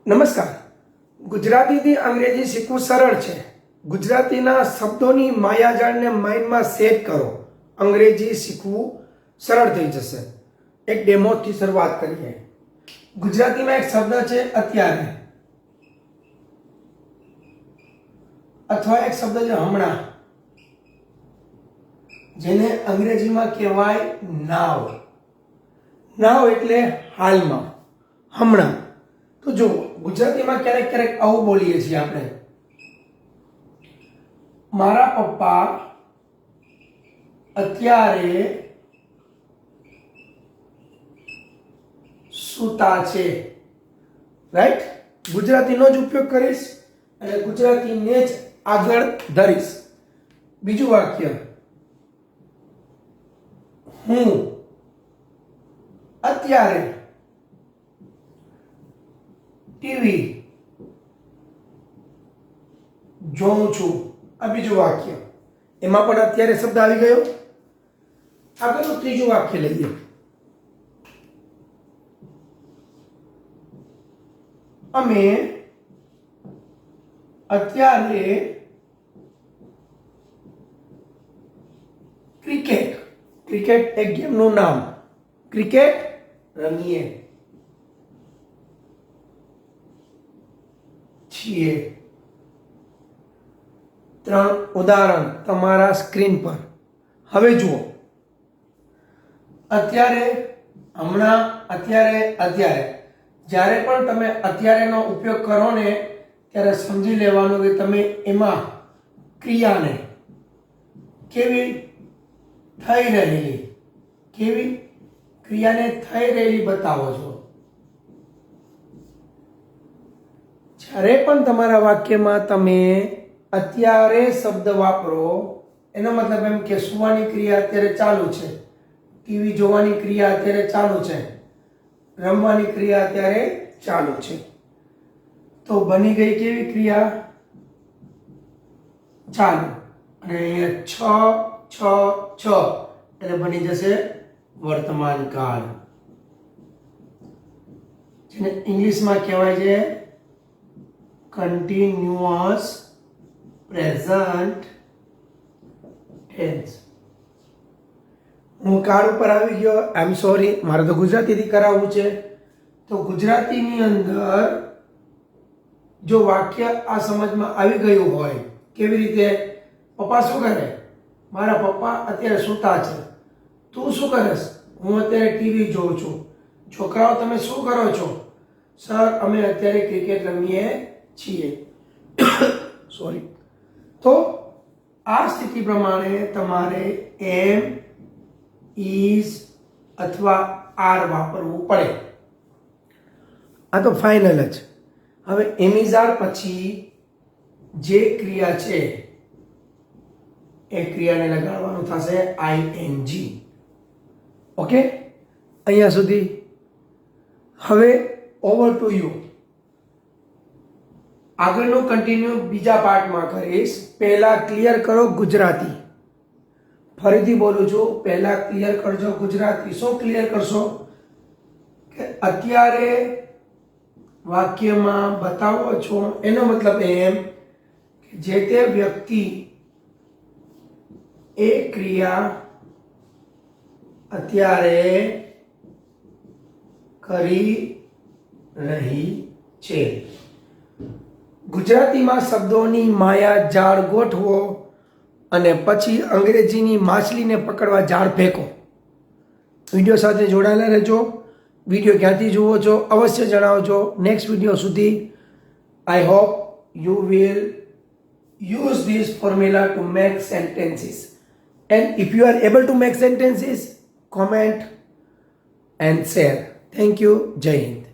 નમસ્કાર. ગુજરાતીથી અંગ્રેજી શીખવું સરળ છે. ગુજરાતીના શબ્દોની માયાજાળને માઇન્ડમાં સેટ કરો. અંગ્રેજી શીખવું સરળ થઈ જશે. એક ડેમોથી શરૂઆત કરીએ. ગુજરાતીમાં એક શબ્દ છે અત્યારે, અથવા એક શબ્દ છે હમણાં, જેને અંગ્રેજીમાં કહેવાય નાવ. નાવ એટલે હાલમાં, હમણાં. તો જો ગુજરાતીમાં ક્યારેક ક્યારેક આવું બોલીએ છીએ આપણે, મારા પપ્પા અત્યારે સૂતા છે. રાઈટ? ગુજરાતીનો જ ઉપયોગ કરીશ અને ગુજરાતીને જ આગળ ધરીશ. બીજું વાક્ય, હું અત્યારે ટીવી જોઉં છું. આ બીજું વાક્ય. એમાં પણ અત્યારે શબ્દ આવી ગયો. આગળનું ત્રીજું વાક્ય લઈએ. અમે અત્યારે ક્રિકેટ એક ગેમનું નામ, ક્રિકેટ રમીએ છીએ. 3 ઉદાહરણ તમારા સ્ક્રીન પર. હવે જુઓ, અત્યારે, હમણાં, અત્યારે. જ્યારે પણ તમે અત્યારેનો ઉપયોગ કરો ને, ત્યારે સમજી લેવાનું કે તમે એમાં ક્રિયાને કેવી ક્રિયાને થઈ રહેલી બતાવો છો. જ્યારે પણ તમારા વાક્યમાં તમે અત્યારે શબ્દ વાપરો, એનો મતલબ એમ કે સુવાની ક્રિયા અત્યારે ચાલુ છે, ટીવી જોવાની ક્રિયા અત્યારે ચાલુ છે, રમવાની ક્રિયા અત્યારે ચાલુ છે. તો બની ગઈ કેવી ક્રિયા? ચાલુ. અને અહીંયા છ એટલે બની જશે વર્તમાન કાળ, જેને ઇંગ્લિશમાં કહેવાય છે કન્ટિન્યુઅસ પ્રેઝન્ટ ટેન્સ. હું કાળ ઉપર આવી ગયો. આઈ એમ સોરી, મારે તો ગુજરાતીથી કરાવવું છે. તો ગુજરાતીની અંદર જો વાક્ય આ સમજમાં આવી ગયું હોય, કેવી રીતે? પપ્પા શું કરે? મારા પપ્પા અત્યારે સૂતા છે. તું શું કરેશ? હું અત્યારે ટીવી જોઉં છું. છોકરાઓ, તમે શું કરો છો? સર, અમે અત્યારે ક્રિકેટ રમીએ છીએ. સોરી. તો આ સ્થિતિ પ્રમાણે તમારે એમ, ઇઝ અથવા આર વાપરવું પડે. આ તો ફાઇનલ જ. હવે એમિઝાર પછી જે ક્રિયા છે એ ક્રિયાને લગાડવાનું થશે આઈએનજી. ઓકે, અહીંયા સુધી. હવે ઓવર ટુ યુ. આગળનું કન્ટિન્યુ બીજા પાર્ટમાં કરીશ. પહેલા ક્લિયર કરો ગુજરાતી. ફરીથી બોલું છું, પહેલા ક્લિયર કરજો ગુજરાતી. શું ક્લિયર કરશો? કે અત્યારે વાક્યમાં બતાવો છો, એનો મતલબ એમ કે જે તે વ્યક્તિ એ ક્રિયા અત્યારે કરી રહી છે. ગુજરાતીમાં શબ્દોની માયા જાળ ગોઠવો અને પછી અંગ્રેજીની માછલીને પકડવા જાળ ફેંકો. વિડીયો સાથે જોડાયેલા રહેજો. વિડીયો ક્યાંથી જુઓ છો અવશ્ય જણાવજો. નેક્સ્ટ વિડીયો સુધી I hope you will use this formula to make sentences, and if you are able to make sentences, comment and share. Thank you. Jai Hind.